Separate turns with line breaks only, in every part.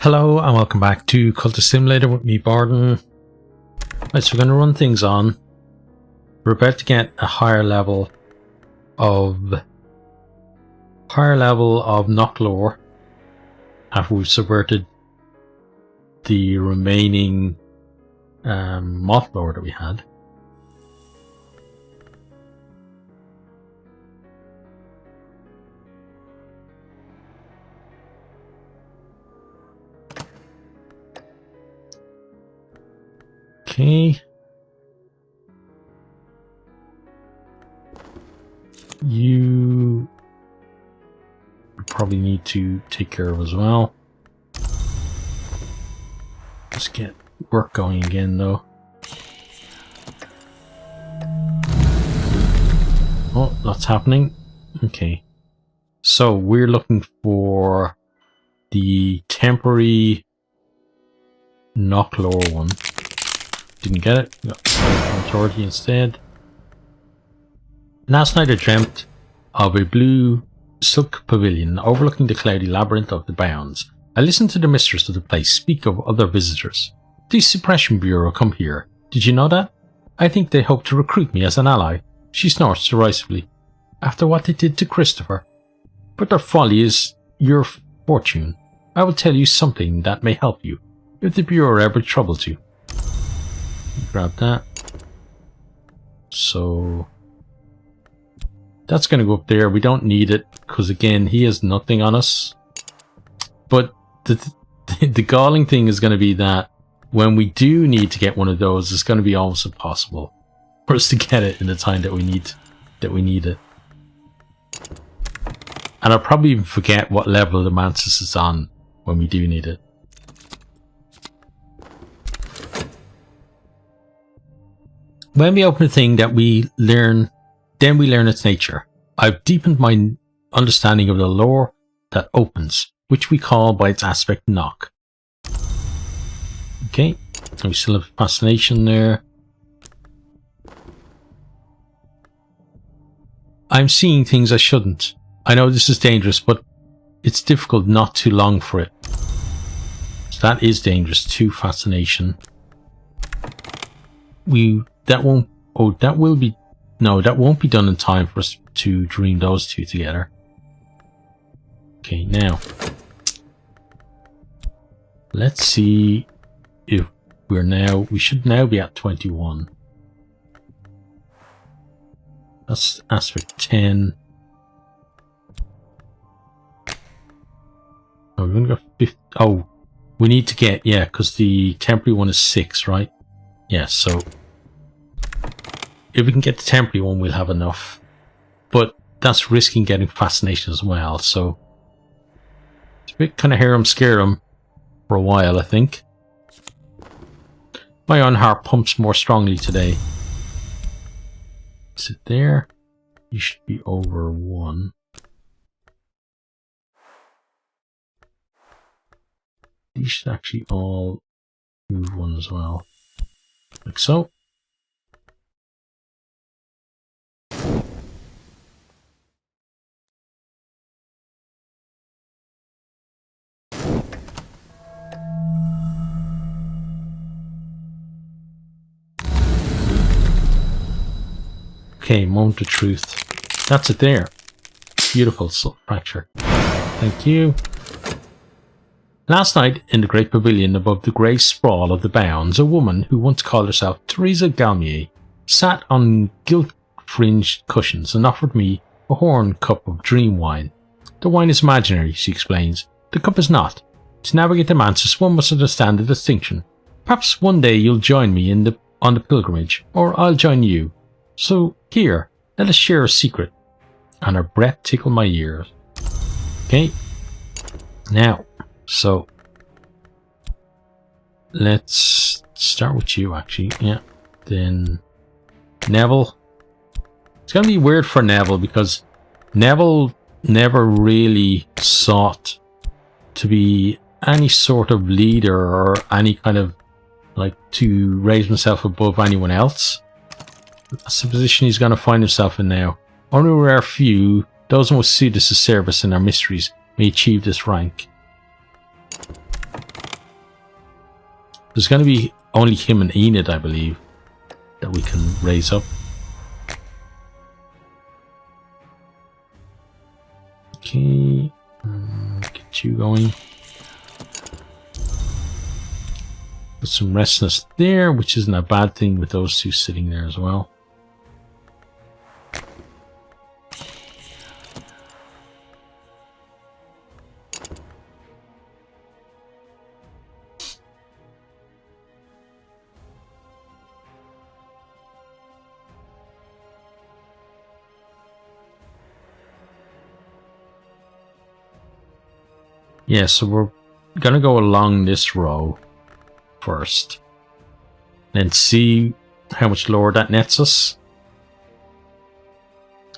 Hello and welcome back to Cultist Simulator with me, Barden. Right, so we're going to run things on. We're about to get a higher level of knock lore after we've subverted the remaining moth lore that we had. Okay. You probably need to take care of as well. Let's get work going again though. Oh, that's happening. Okay. So we're looking for the temporary knock lore one. Didn't get it. Got authority instead. Last night I dreamt of a blue silk pavilion overlooking the cloudy labyrinth of the bounds. I listened to the mistress of the place speak of other visitors. The Suppression Bureau come here. Did you know that? I think they hope to recruit me as an ally. She snorts derisively. After what they did to Christopher. But their folly is your fortune. I will tell you something that may help you, if the Bureau ever troubles you. Grab that. So that's going to go up there. We don't need it because again he has nothing on us. But the galling thing is going to be that when we do need to get one of those, it's going to be almost impossible for us to get it in the time that we need it. And I'll probably even forget what level the Mantis is on when we do need it. When we open a thing that we learn, then we learn its nature. I've deepened my understanding of the lore that opens, which we call by its aspect knock. Okay, we still have fascination there. I'm seeing things I shouldn't. I know this is dangerous, but it's difficult not to long for it. So that is dangerous too, fascination. That won't be done in time for us to dream those two together. Okay, now let's see if we should now be at 21. That's aspect 10. Oh, we're gonna go 50. Oh, we need to get, yeah, because the temporary one is 6, right? Yeah, so if we can get the temporary one, we'll have enough. But that's risking getting fascination as well, so it's a bit kind of hear 'em, scare 'em for a while, I think. My own heart pumps more strongly today. Is it there? You should be over 1. These should actually all move 1 as well. Like so. Okay, moment of truth. That's it there. Beautiful soul fracture. Thank you. Last night, in the great pavilion above the grey sprawl of the bounds, a woman who once called herself Teresa Galmier sat on gilt-fringed cushions and offered me a horn cup of dream wine. The wine is imaginary, she explains. The cup is not. To navigate the Mantis, one must understand the distinction. Perhaps one day you'll join me on the pilgrimage, or I'll join you. So, here, let us share a secret. And her breath tickled my ears. Okay. Now, so let's start with you, actually. Yeah. Then Neville. It's going to be weird for Neville because Neville never really sought to be any sort of leader or any kind of like to raise himself above anyone else. That's the position he's going to find himself in now. Only a rare few, those most suited to service in our mysteries, may achieve this rank. There's going to be only him and Enid, I believe, that we can raise up. Okay, get you going. Put some restlessness there, which isn't a bad thing with those two sitting there as well. Yeah, so we're gonna go along this row first, then see how much lower that nets us.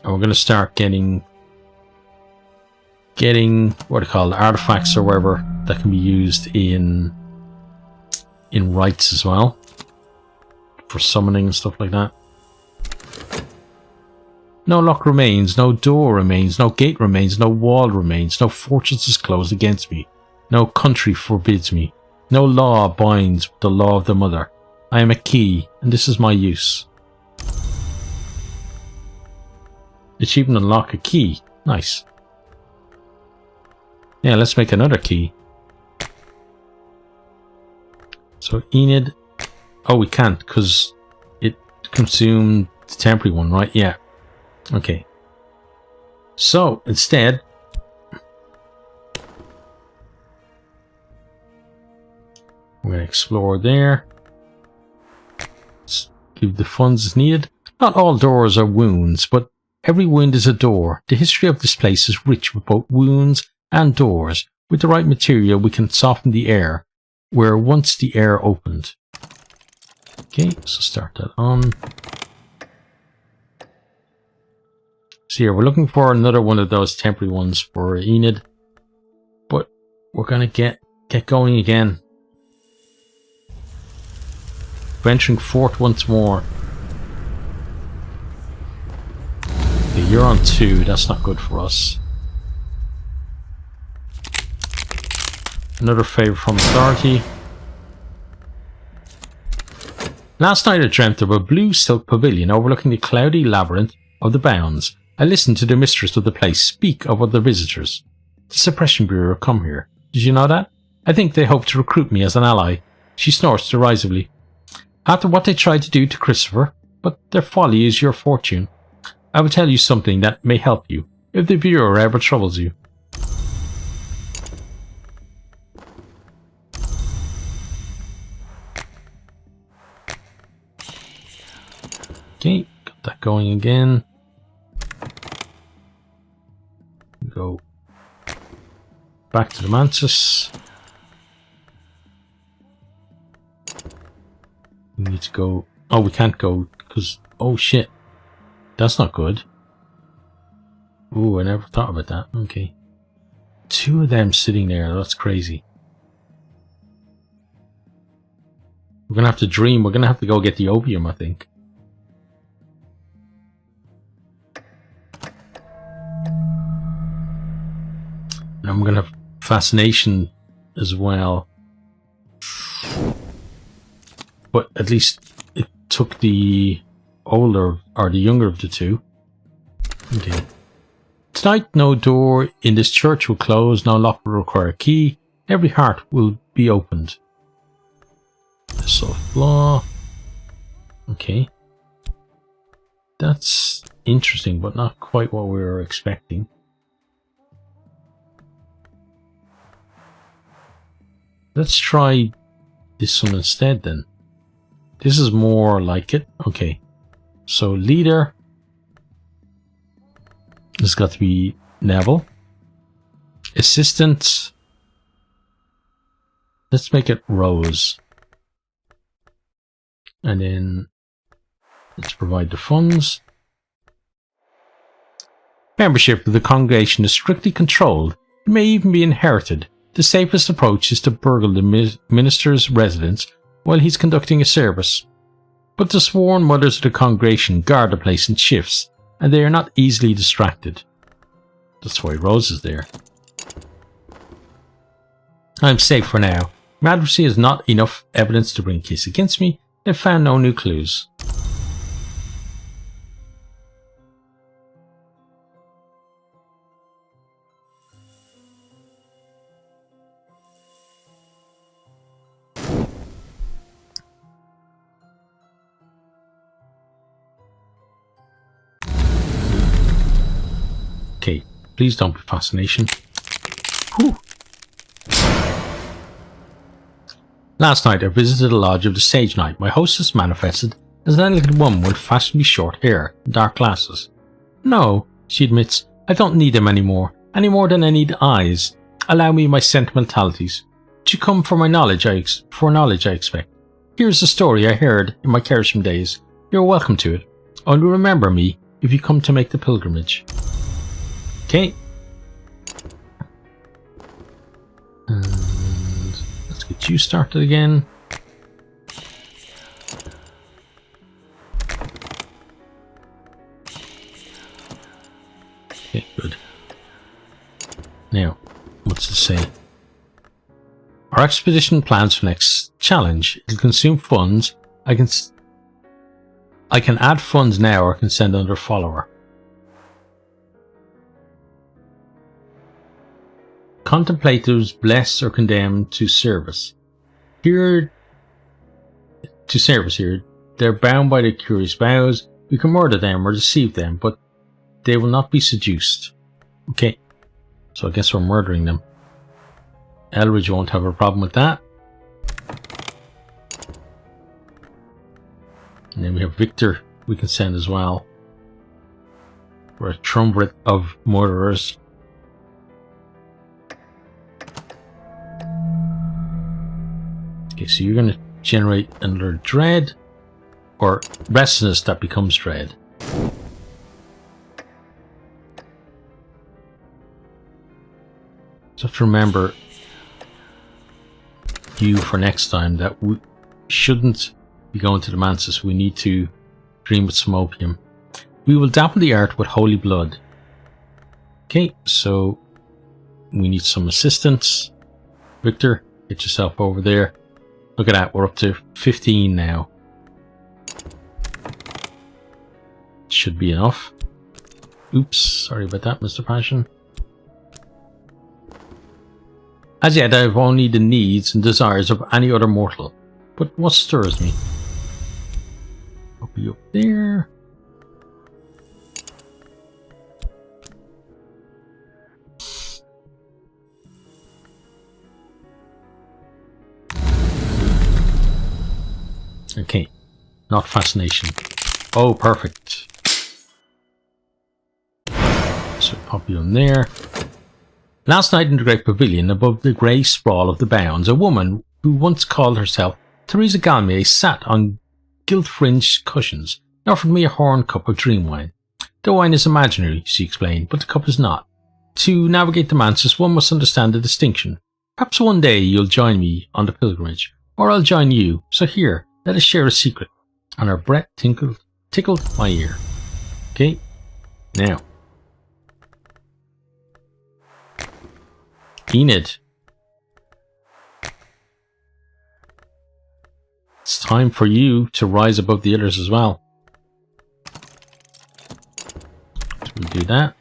And we're gonna start getting what do you call it, artifacts or whatever that can be used in rites as well, for summoning and stuff like that. No lock remains, no door remains, no gate remains, no wall remains, no fortress is closed against me, no country forbids me, no law binds with the law of the mother. I am a key, and this is my use. Achievement unlock a key. Nice. Yeah, let's make another key. So Enid... Oh, we can't, because it consumed the temporary one, right? Yeah. Okay, so instead, we're going to explore there. Let's give the funds as needed. Not all doors are wounds, but every wound is a door. The history of this place is rich with both wounds and doors. With the right material, we can soften the air where once the air opened. Okay, so start that on. So here, we're looking for another one of those temporary ones for Enid. But we're going to get going again. Venturing forth once more. Okay, you're on 2. That's not good for us. Another favour from authority. Last night I dreamt of a blue silk pavilion overlooking the cloudy labyrinth of the Bounds. I listened to the mistress of the place speak of other visitors. The Suppression Bureau come here. Did you know that? I think they hope to recruit me as an ally. She snorts derisively. After what they tried to do to Christopher, but their folly is your fortune. I will tell you something that may help you, if the Bureau ever troubles you. Okay, got that going again. Go back to the Mantis. We need to go... Oh, we can't go because... Oh shit. That's not good. Ooh, I never thought about that. Okay. 2 of them sitting there. That's crazy. We're gonna have to dream. We're gonna have to go get the opium, I think. And I'm gonna have fascination as well. But at least it took the older or the younger of the 2. Okay. Tonight no door in this church will close, no lock will require a key. Every heart will be opened. Soft law. Okay. That's interesting, but not quite what we were expecting. Let's try this one instead then. This is more like it. Okay. So leader has got to be Neville. Assistant. Let's make it Rose. And then let's provide the funds. Membership of the congregation is strictly controlled. It may even be inherited. The safest approach is to burgle the minister's residence while he's conducting a service. But the sworn mothers of the congregation guard the place in shifts, and they are not easily distracted. That's why Rose is there. I'm safe for now. My adversary has not enough evidence to bring a case against me. They've found no new clues. Okay, please don't be fascination. Whew. Last night I visited a lodge of the Sage Knight. My hostess manifested as an elegant woman with fashionably short hair and dark glasses. No, she admits, I don't need them anymore, any more than I need eyes. Allow me my sentimentalities. But you come for my knowledge, I expect. Here's a story I heard in my Kersham days. You're welcome to it. Only remember me if you come to make the pilgrimage. Okay. And let's get you started again. Okay, good. Now, what's it say? Our expedition plans for next challenge. It'll consume funds. I can add funds now or I can send another follower. Contemplatives blessed or condemned to service. They're bound by their curious vows. We can murder them or deceive them, but they will not be seduced. Okay, so I guess we're murdering them. Elridge won't have a problem with that. And then we have Victor we can send as well. We're a triumvirate of murderers. Okay, so you're going to generate another dread, or restlessness that becomes dread. So have to remember you for next time that we shouldn't be going to the Mansis. We need to dream with some opium. We will dampen the earth with holy blood. Okay, so we need some assistance. Victor, get yourself over there. Look at that, we're up to 15 now. Should be enough. Oops, sorry about that, Mr. Passion. As yet, I have only the needs and desires of any other mortal. But what stirs me? I'll be up there. Okay, not fascination. Oh, perfect. So pop you in there. Last night in the Great Pavilion, above the grey sprawl of the Bounds, a woman who once called herself Theresa Galmier sat on gilt-fringed cushions and offered me a horn cup of dream wine. The wine is imaginary, she explained, but the cup is not. To navigate the Mansis, one must understand the distinction. Perhaps one day you'll join me on the pilgrimage, or I'll join you. So here, let us share a secret. And her breath tickled my ear. Okay, now. Enid. It's time for you to rise above the others as well. So we'll do that.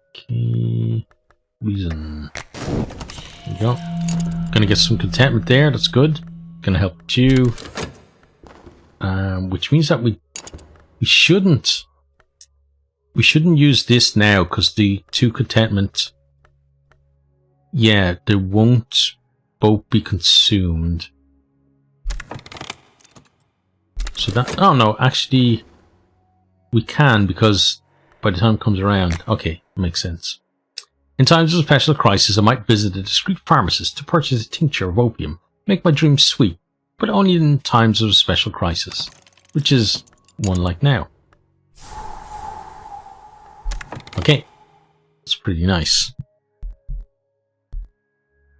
Okay. Reason. There we go. Gonna get some contentment there, that's good. Gonna help you. Which means that we shouldn't use this now, because the 2 contentment, yeah, they won't both be consumed. So that, oh no, actually we can, because by the time it comes around, okay, makes sense. In times of special crisis, I might visit a discreet pharmacist to purchase a tincture of opium, make my dreams sweet, but only in times of special crisis, which is one like now. Okay, it's pretty nice.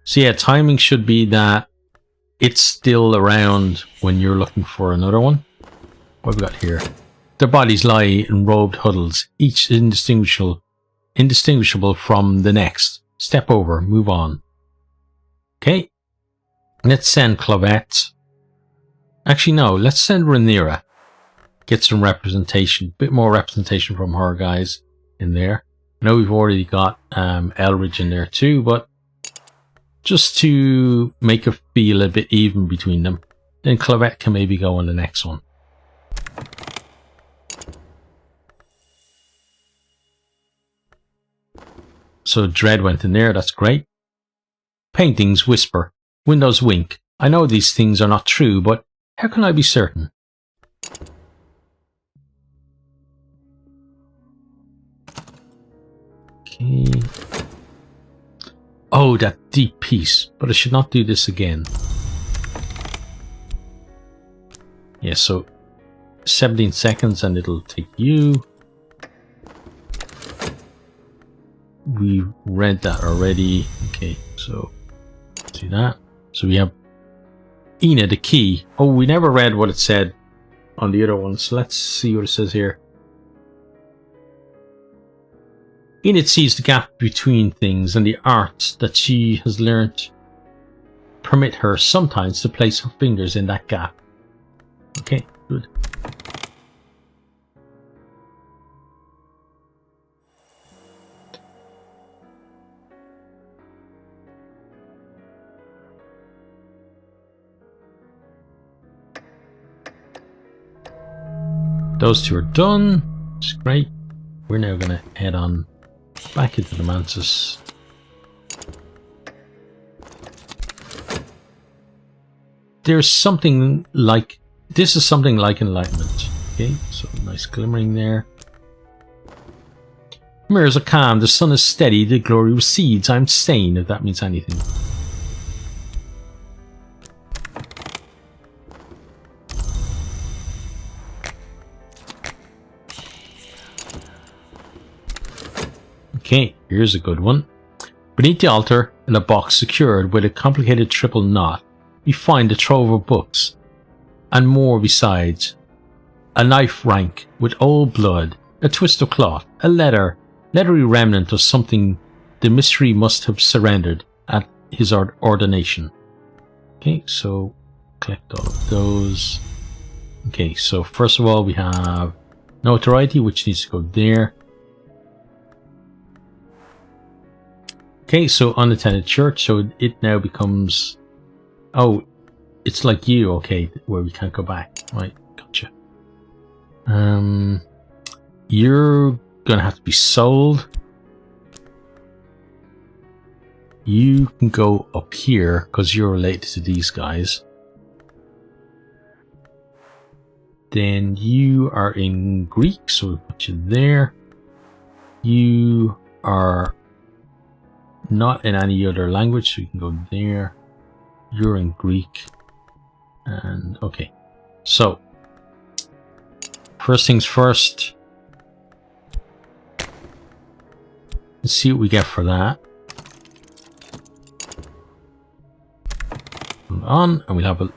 So yeah, timing should be that it's still around when you're looking for another one. What have we got here? Their bodies lie in robed huddles, each indistinguishable from the next. Step over, move on. Okay. Let's send Clavette. Actually, no, let's send Rhaenyra. Get some representation, bit more representation from her guys in there. I know we've already got Elridge in there too, but just to make it feel a bit even between them, then Clavette can maybe go on the next one. So Dread went in there, that's great. Paintings whisper, windows wink. I know these things are not true, but how can I be certain? Okay. Oh, that deep piece. But I should not do this again. Yeah, so 17 seconds and it'll take you. We read that already. Okay, so do that. So we have Ina, the key. Oh, we never read what it said on the other one, so let's see what it says here. Enid sees the gap between things, and the arts that she has learnt permit her sometimes to place her fingers in that gap. Okay, good. Those two are done. It's great. We're now going to head on back into the Mantis. There's something like... This is something like enlightenment. Okay, so nice glimmering there. Mirrors are calm, the sun is steady, the glory recedes. I'm sane, if that means anything. Okay, here's a good one. Beneath the altar, in a box secured with a complicated triple knot, we find a trove of books, and more besides. A knife rank with old blood, a twist of cloth, a leathery remnant of something the mystery must have surrendered at his ordination. Okay, so collect all of those. Okay, so first of all we have notoriety, which needs to go there. Okay, so unattended church, so it now becomes... Oh, it's like you, okay, where we can't go back. Right, gotcha. You're gonna have to be sold. You can go up here, because you're related to these guys. Then you are in Greek, so we'll put you there. You are... not in any other language, so you can go there. You're in Greek. And okay, so first things first, let's see what we get for that. Hold on, and we'll have a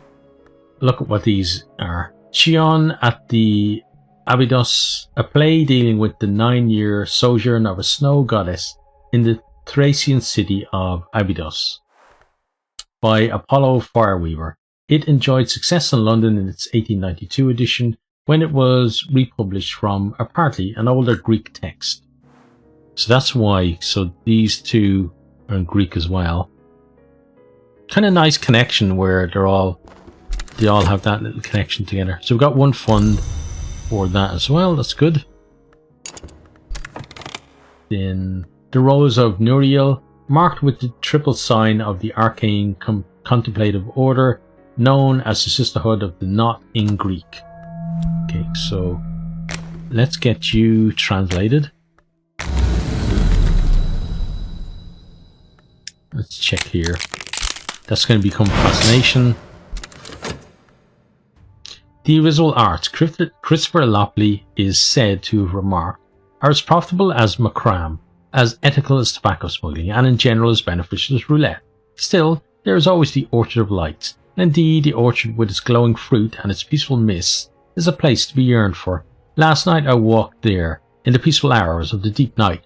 look at what these are. Chion at the Abydos, a play dealing with the 9-year sojourn of a snow goddess in the Thracian city of Abydos by Apollo Fireweaver. It enjoyed success in London in its 1892 edition when it was republished from apparently an older Greek text. So that's why. So these two are in Greek as well. Kind of nice connection where they all have that little connection together. So we've got one fund for that as well. That's good. Then the Rose of Nuriel, marked with the triple sign of the arcane contemplative order, known as the Sisterhood of the Knot in Greek. Okay, so let's get you translated. Let's check here. That's going to become fascination. The visual arts, Christopher Lopley is said to have remarked, are as profitable as macram, as ethical as tobacco smuggling, and in general as beneficial as roulette. Still, there is always the Orchard of Lights. Indeed, the orchard with its glowing fruit and its peaceful mists is a place to be yearned for. Last night I walked there in the peaceful hours of the deep night.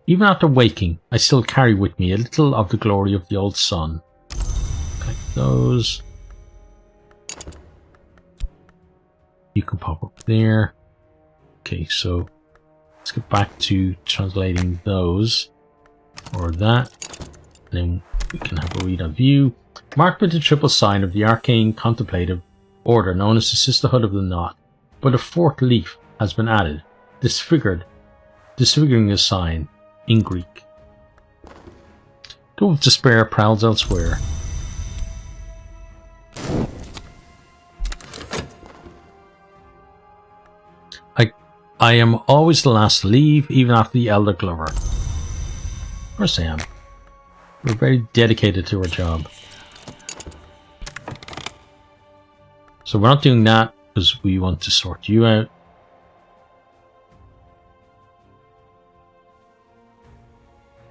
Even after waking, I still carry with me a little of the glory of the old sun. Collect those. You can pop up there. Okay, so let's get back to translating those. Or that. Then we can have a read on view. Marked with the triple sign of the arcane contemplative order known as the Sisterhood of the Knot. But a fourth leaf has been added, disfiguring the sign in Greek. Dove of despair prowls elsewhere. I am always the last to leave, even after the Elder Glover. Of course I am. We're very dedicated to our job. So we're not doing that because we want to sort you out.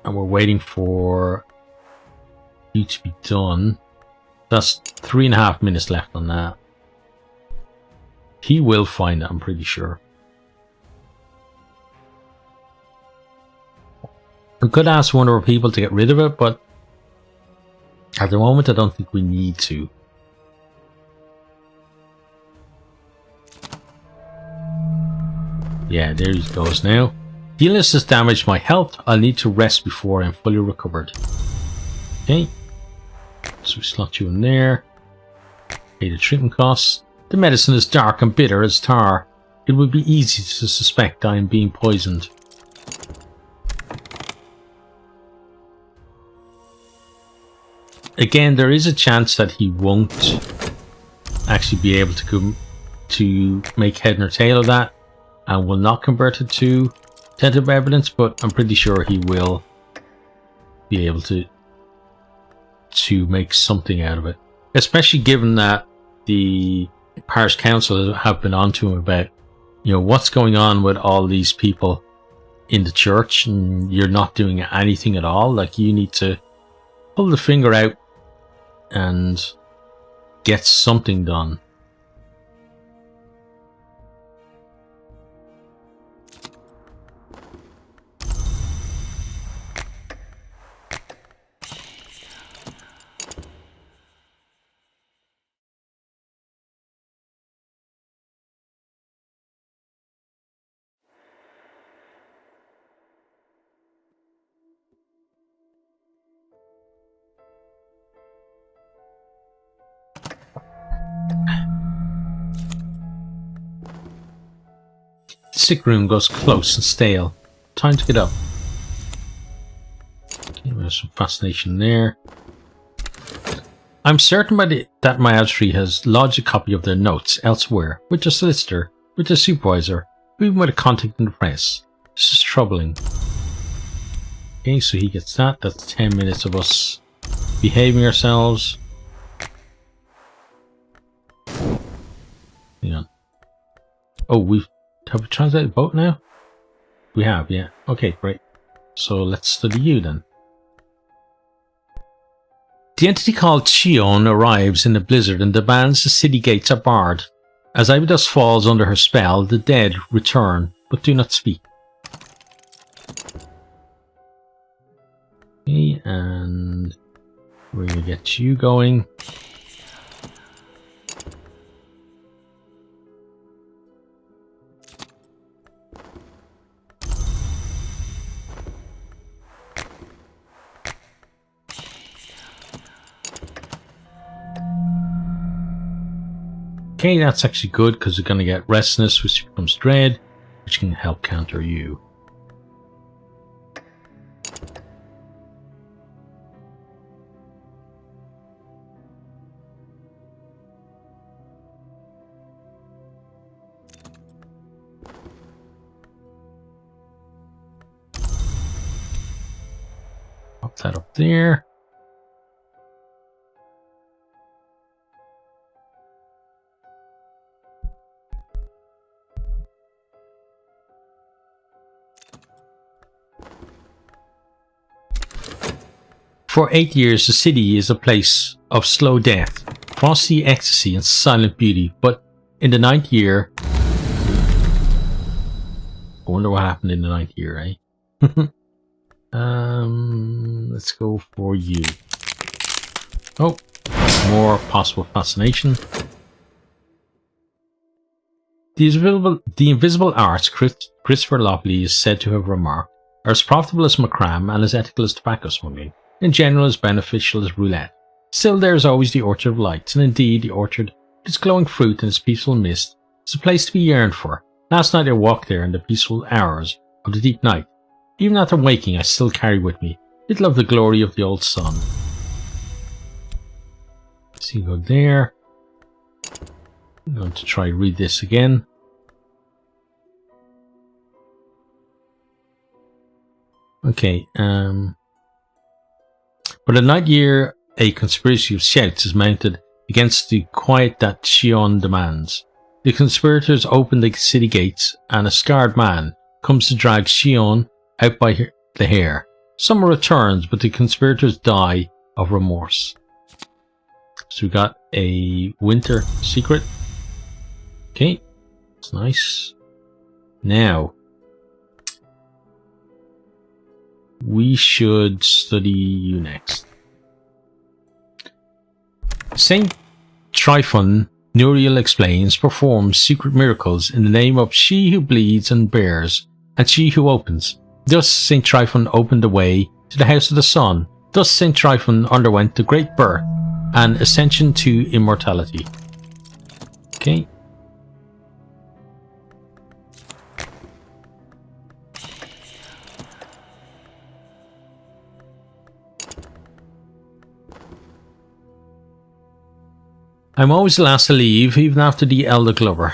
And we're waiting for you to be done. That's 3.5 minutes left on that. He will find it, I'm pretty sure. We could ask one of our people to get rid of it, but at the moment I don't think we need to. Yeah, there he goes now. The illness has damaged my health. I'll need to rest before I'm fully recovered. Okay. So we slot you in there. Pay the treatment costs. The medicine is dark and bitter as tar. It would be easy to suspect I am being poisoned. Again, there is a chance that he won't actually be able to make head nor tail of that and will not convert it to tentative evidence, but I'm pretty sure he will be able to make something out of it. Especially given that the parish council have been on to him about, you know, what's going on with all these people in the church and you're not doing anything at all. Like, you need to pull the finger out and get something done. The sick room goes close and stale. Time to get up. Okay, there's some fascination there. I'm certain that my adversary has lodged a copy of their notes elsewhere, with their solicitor, with their supervisor, or even with a contact in the press. This is troubling. Okay, so he gets that. That's 10 minutes of us behaving ourselves. Hang on. Oh, have we translated both now? We have, yeah. Okay, great. So let's study you then. The entity called Chion arrives in a blizzard and demands the city gates are barred. As Ibidus falls under her spell, the dead return, but do not speak. Okay, and we're going to get you going. Okay, that's actually good because we're going to get restlessness, which becomes dread, which can help counter you. Pop that up there. For 8 years, the city is a place of slow death, frosty ecstasy, and silent beauty, but In the 9th year... I wonder what happened in the 9th year, eh? Let's go for you. Oh, more possible fascination. The invisible arts Christopher Lopley is said to have remarked are as profitable as macram and as ethical as tobacco smuggling, in general as beneficial as roulette. Still, there is always the Orchard of Lights, and indeed the orchard, with its glowing fruit and its peaceful mist, is a place to be yearned for. Last night I walked there in the peaceful hours of the deep night. Even after waking, I still carry with me little of the glory of the old sun. So you go there. I'm going to try read this again. Okay, but at night year, a conspiracy of shouts is mounted against the quiet that Shion demands. The conspirators open the city gates, and a scarred man comes to drag Shion out by the hair. Summer returns, but the conspirators die of remorse. So we got a winter secret. Okay, that's nice. Now, we should study you next. Saint Tryphon, Nuriel explains, performs secret miracles in the name of she who bleeds and bears, and she who opens. Thus Saint Tryphon opened the way to the house of the sun. Thus Saint Tryphon underwent the great birth and ascension to immortality. Okay. I'm always the last to leave, even after the Elder Glover.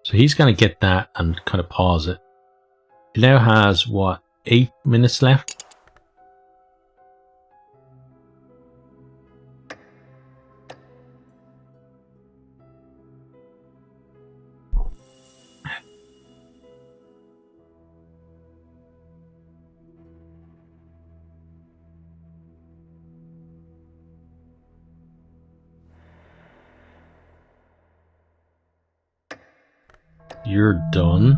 So he's going to get that and kind of pause it. He now has, what, 8 minutes left? You're done.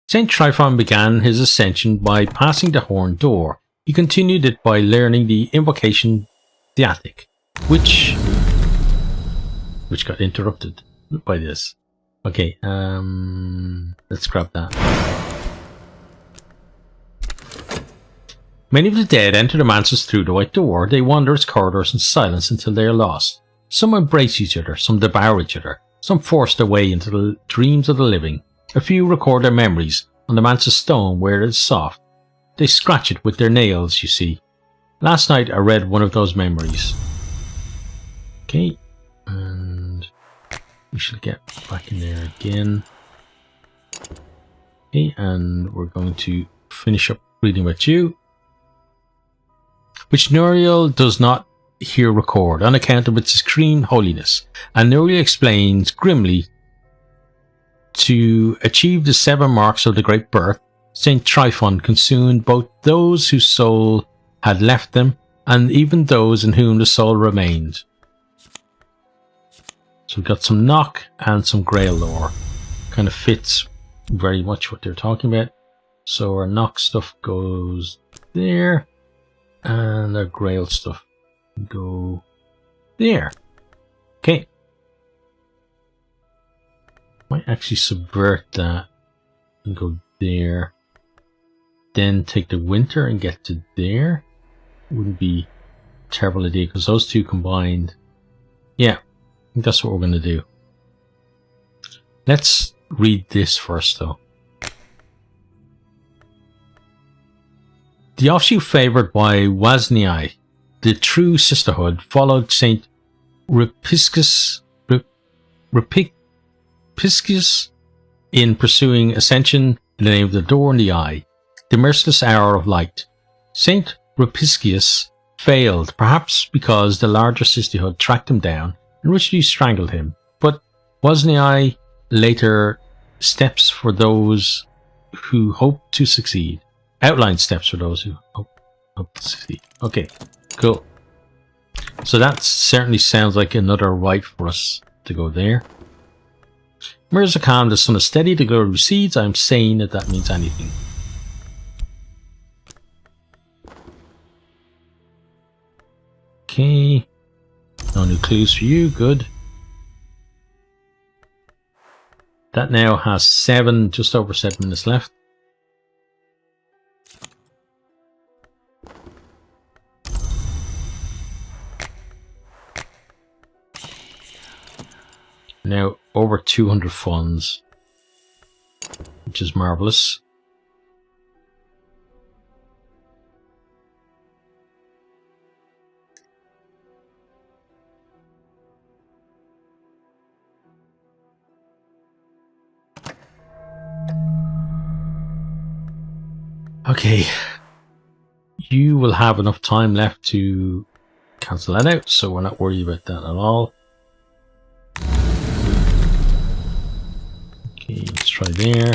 Saint Tryphon began his ascension by passing the horn door. He continued it by learning the invocation Theatic, which got interrupted by this. Okay, let's grab that. Many of the dead enter the mansions through the white door. They wander its corridors in silence until they are lost. Some embrace each other, some devour each other, some force their way into the dreams of the living. A few record their memories on the man's stone where it is soft. They scratch it with their nails, you see. Last night I read one of those memories. Okay, and we shall get back in there again. Okay, and we're going to finish up reading with you. Which Nuriel does not here record on account of its extreme holiness, and Nuriel explains grimly: to achieve the 7 marks of the great birth, Saint Tryphon consumed both those whose soul had left them and even those in whom the soul remained. So we've got some Nock and some Grail lore. Kind of fits very much what they're talking about. So our Nock stuff goes there, and our Grail stuff go there. Okay. Might actually subvert that and go there. Then take the winter and get to there. Wouldn't be a terrible idea because those two combined. Yeah, I think that's what we're going to do. Let's read this first though. The offshoot favoured by Wasnii, the true sisterhood, followed Saint Rupiscus in pursuing ascension in the name of the door and the eye, the merciless hour of light. Saint Rupiscus failed, perhaps because the larger sisterhood tracked him down and ritually strangled him, but Wasnii later steps for those who hope to succeed. Outline steps for those who hope to succeed. Okay, cool. So that certainly sounds like another right for us to go there. Mirrors are calm, the sun is steady, the glow recedes. I'm saying if that means anything. Okay. No new clues for you, good. That now has just over 7 minutes left. Now over 200 funds, which is marvelous. Okay, you will have enough time left to cancel that out, so we're not worried about that at all. Okay, let's try there.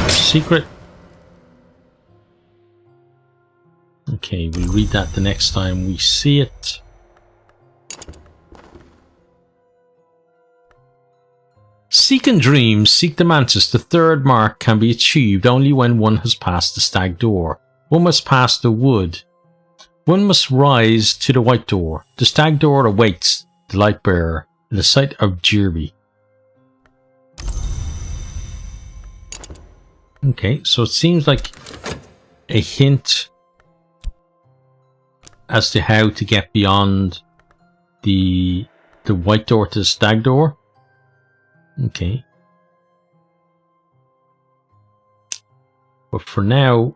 Secret. Okay, we'll read that the next time we see it. Seek in dreams, seek the mantis. The third mark can be achieved only when one has passed the stag door. One must pass the wood. One must rise to the white door. The stag door awaits the light bearer in the sight of Jirby. Okay, so it seems like a hint as to how to get beyond the white door to the stag door. Okay. But for now,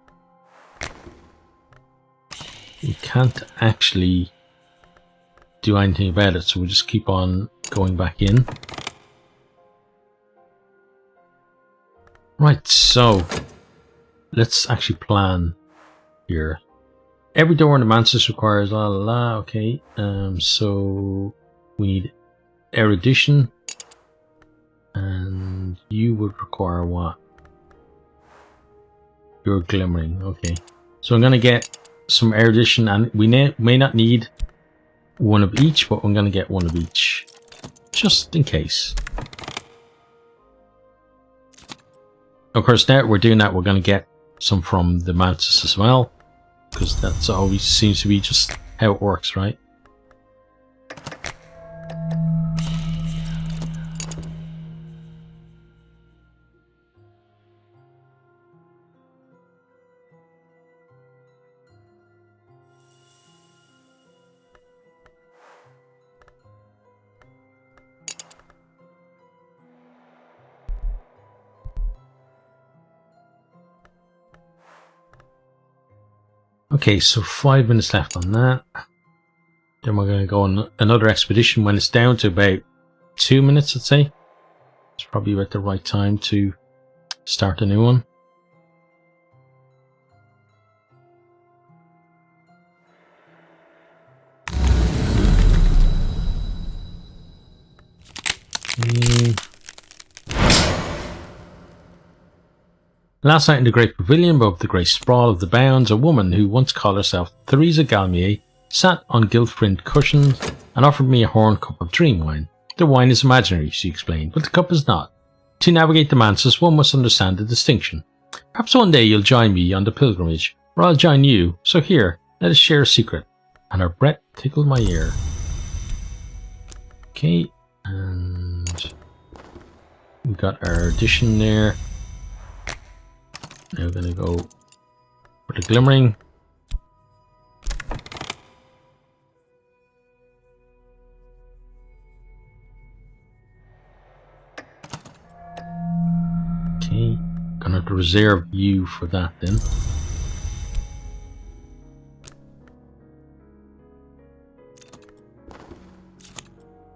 we can't actually do anything about it, so we'll just keep on going back in. Right, so let's actually plan here. Every door in the mantis requires la la la. Okay, so we need erudition. And you would require what? Your glimmering. Okay. So I'm going to get some erudition, and we may not need one of each, but I'm going to get one of each. Just in case. Of course, now we're doing that, we're going to get some from the mantis as well. Because that's always seems to be just how it works, right? Okay, so 5 minutes left on that. Then we're going to go on another expedition when it's down to about 2 minutes, I'd say. It's probably about the right time to start a new one. Last night in the great pavilion above the grey sprawl of the bounds, a woman who once called herself Theresa Galmier sat on gilt-fringed cushions and offered me a horn cup of dream wine. The wine is imaginary, she explained, but the cup is not. To navigate the mantis, one must understand the distinction. Perhaps one day you'll join me on the pilgrimage, or I'll join you, so here, let us share a secret. And her breath tickled my ear. Okay, and we got our addition there. Now we're going to go for the glimmering. Okay, gonna have to reserve you for that then.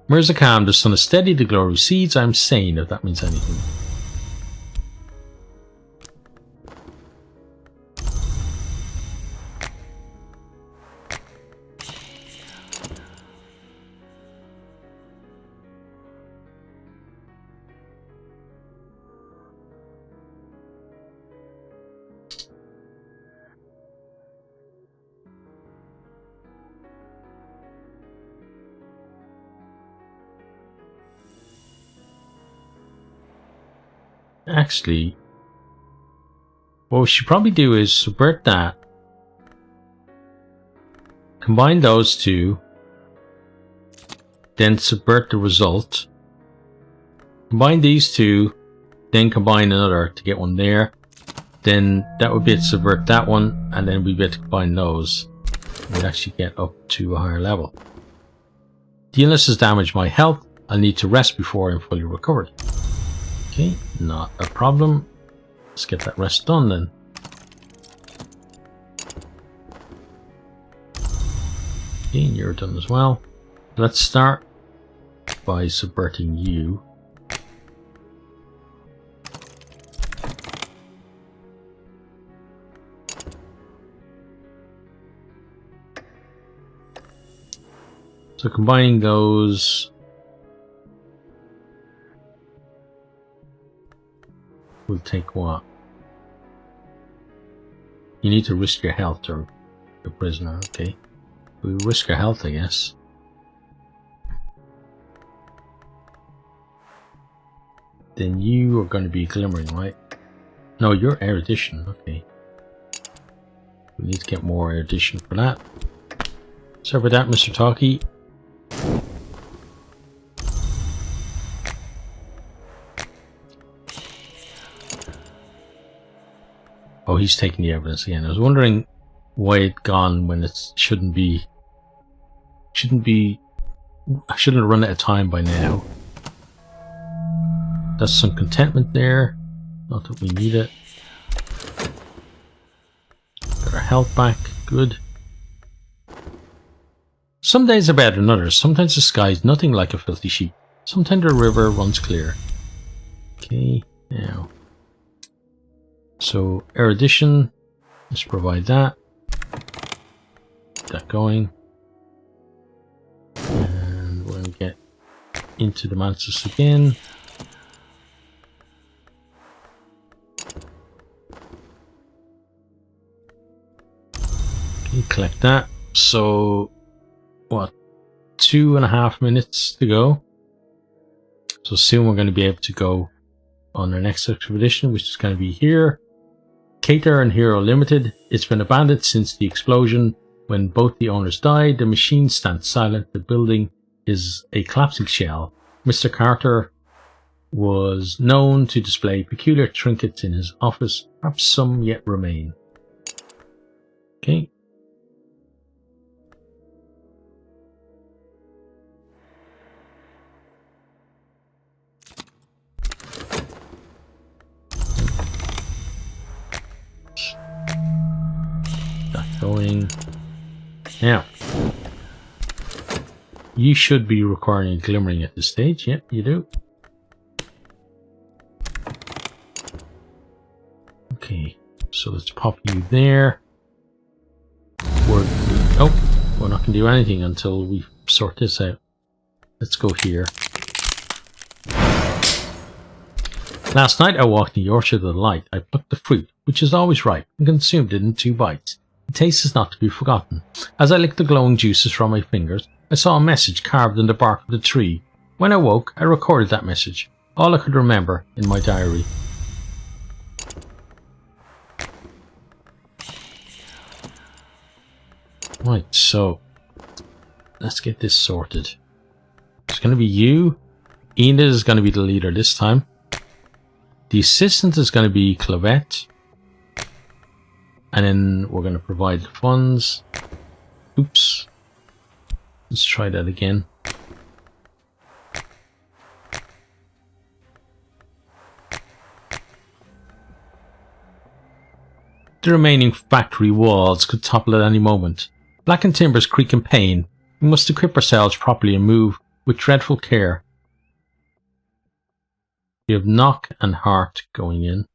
Mirza calm, the sun is steady, the glow recedes. I'm sane, if that means anything. actually, what we should probably do is subvert that, combine those two, then subvert the result, combine these two, then combine another to get one there. Then that would be to subvert that one, and then we'd be able to combine those. We'd actually get up to a higher level. The illness has damaged my health. I'll need to rest before I'm fully recovered. Okay, not a problem. Let's get that rest done then. Okay, you're done as well. Let's start by subverting you. So combining those will take what? You need to risk your health to a prisoner, okay. We risk our health, I guess. Then you are going to be glimmering, right? No, you're erudition, okay. We need to get more erudition for that. Sorry about that, Mr. Talkie. Oh, he's taking the evidence again. I was wondering why it gone when it shouldn't be. I shouldn't have run out of time by now. That's some contentment there. Not that we need it. Got our health back. Good. Some days are better than others. Sometimes the sky is nothing like a filthy sheet. Sometimes the river runs clear. Okay, now. So, erudition. Let's provide that. Get that going. And we're going to get into the mantis again. Okay, collect that. So, what? 2.5 minutes to go. So soon we're going to be able to go on our next expedition, which is going to be here. Cater and Hero Limited. It's been abandoned since the explosion. When both the owners died, the machine stands silent. The building is a collapsing shell. Mr. Carter was known to display peculiar trinkets in his office. Perhaps some yet remain. Okay. Going now. You should be requiring glimmering at this stage. Yep, you do. Okay, so let's pop you there. We're not going to do anything until we sort this out. Let's go here. Last night I walked in the orchard of the light. I plucked the fruit, which is always ripe, and consumed it in 2 bites. The taste is not to be forgotten. As I licked the glowing juices from my fingers, I saw a message carved in the bark of the tree. When I woke, I recorded that message, all I could remember, in my diary. Right, so let's get this sorted. It's going to be you. Enid is going to be the leader this time. The assistant is going to be Clavette. And then we're going to provide the funds. Oops. Let's try that again. The remaining factory walls could topple at any moment. Blackened timbers creak in pain. We must equip ourselves properly and move with dreadful care. We have knock and heart going in.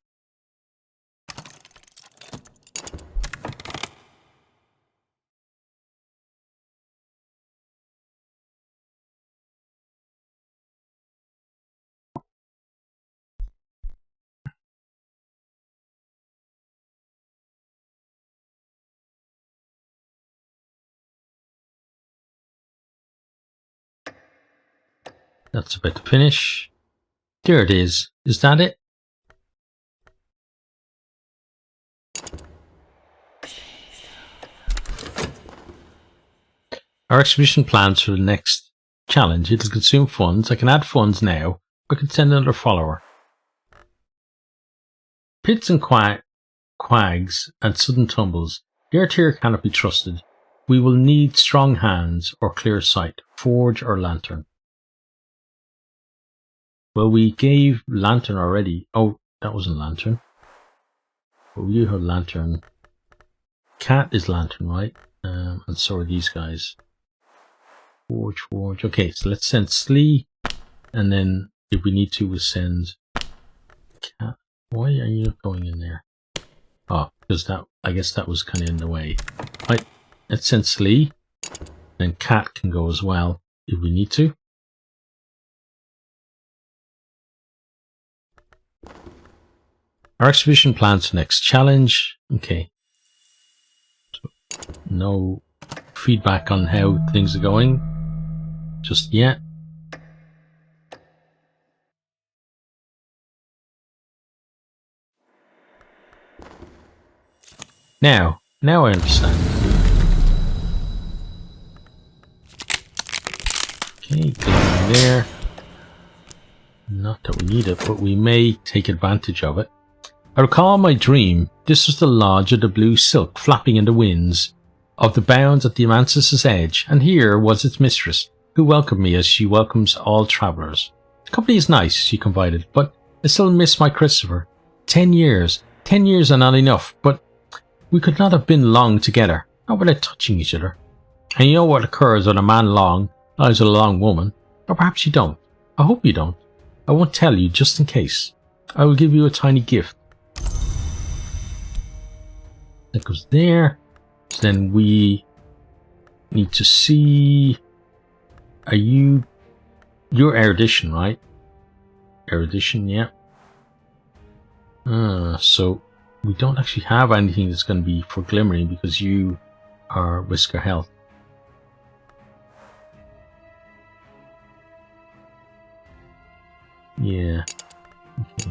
That's about to finish. There it is. Is that it? Our expedition plans for the next challenge. It'll consume funds. I can add funds now. I can send another follower. Pits and quags and sudden tumbles. The earth here cannot be trusted. We will need strong hands or clear sight, forge or lantern. Well, we gave lantern already. Oh, that wasn't lantern. Well, you have lantern. Cat is lantern, right? And so are these guys. Forge. Okay, so let's send Slee, and then if we need to, we'll send Cat. Why are you not going in there? Oh, because that, I guess that was kind of in the way. Right, let's send Slee, and Cat can go as well if we need to. Our expedition plans for next challenge. Okay. So, no feedback on how things are going just yet. Now I understand. Okay, go in there. Not that we need it, but we may take advantage of it. I recall my dream. This was the lodge of the blue silk flapping in the winds of the bounds at the Amansis' edge, and here was its mistress, who welcomed me as she welcomes all travellers. The company is nice, she confided, but I still miss my Christopher. 10 years. 10 years are not enough, but we could not have been long together, not without touching each other. And you know what occurs when a man lies with a long woman. Or perhaps you don't. I hope you don't. I won't tell you, just in case. I will give you a tiny gift. That goes there. So then we need to see... Are you... You're erudition, right? Erudition, yeah. So we don't actually have anything that's going to be for glimmering because you are Whisker Health. Yeah. Okay.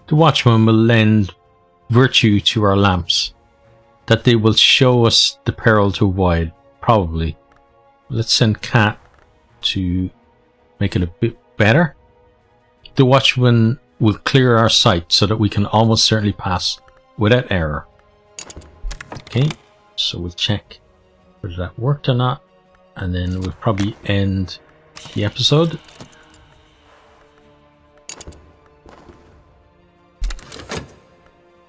The watchman will lend virtue to our lamps, that they will show us the peril to avoid, probably. Let's send Cat to make it a bit better. The watchman will clear our sight so that we can almost certainly pass without error. Okay, so we'll check whether that worked or not, and then we'll probably end the episode.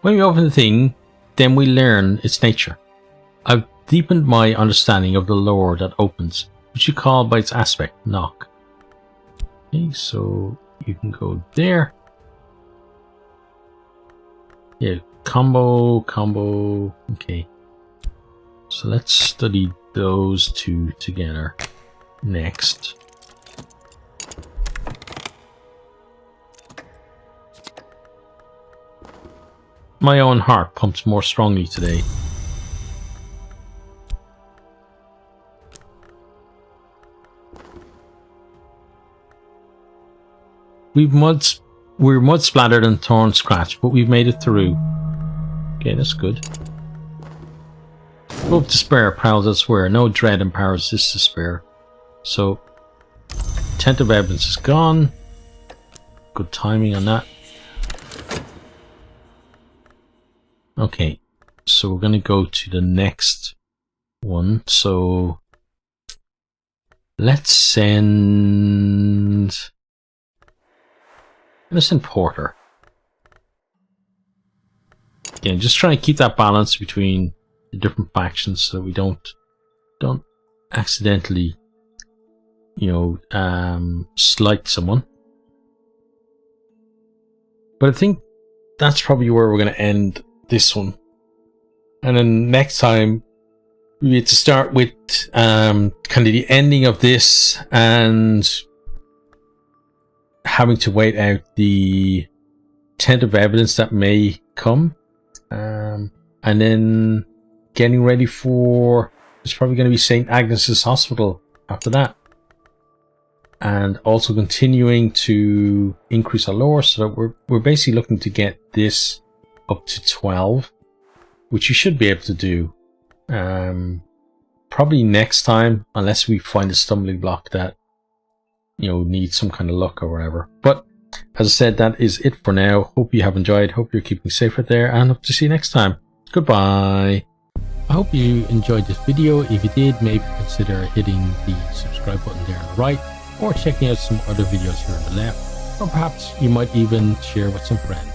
When we open the thing, then we learn its nature. I've deepened my understanding of the lore that opens, which you call by its aspect, knock. Okay, so you can go there. Yeah, combo. Okay. So let's study those two together next. My own heart pumps more strongly today. We're mud splattered and torn scratched, but we've made it through. Okay, that's good. Hope despair prowls elsewhere. No dread empowers this despair. So, tent of evidence is gone. Good timing on that. Okay, so we're going to go to the next one. So, let's send Porter. Yeah, just trying to keep that balance between the different factions so we don't accidentally, slight someone. But I think that's probably where we're going to end this one. And then next time we need to start with kind of the ending of this and having to wait out the tent of evidence that may come. And then getting ready for, it's probably going to be St. Agnes's Hospital after that. And also continuing to increase our lore, so that we're basically looking to get this up to 12, which you should be able to do. Probably next time, unless we find a stumbling block that, you know, needs some kind of luck or whatever. But as I said, that is it for now. Hope you have enjoyed. Hope you're keeping safe out there, and hope to see you next time. Goodbye. I hope you enjoyed this video. If you did, maybe consider hitting the subscribe button there on the right, or checking out some other videos here on the left, or perhaps you might even share with some friends.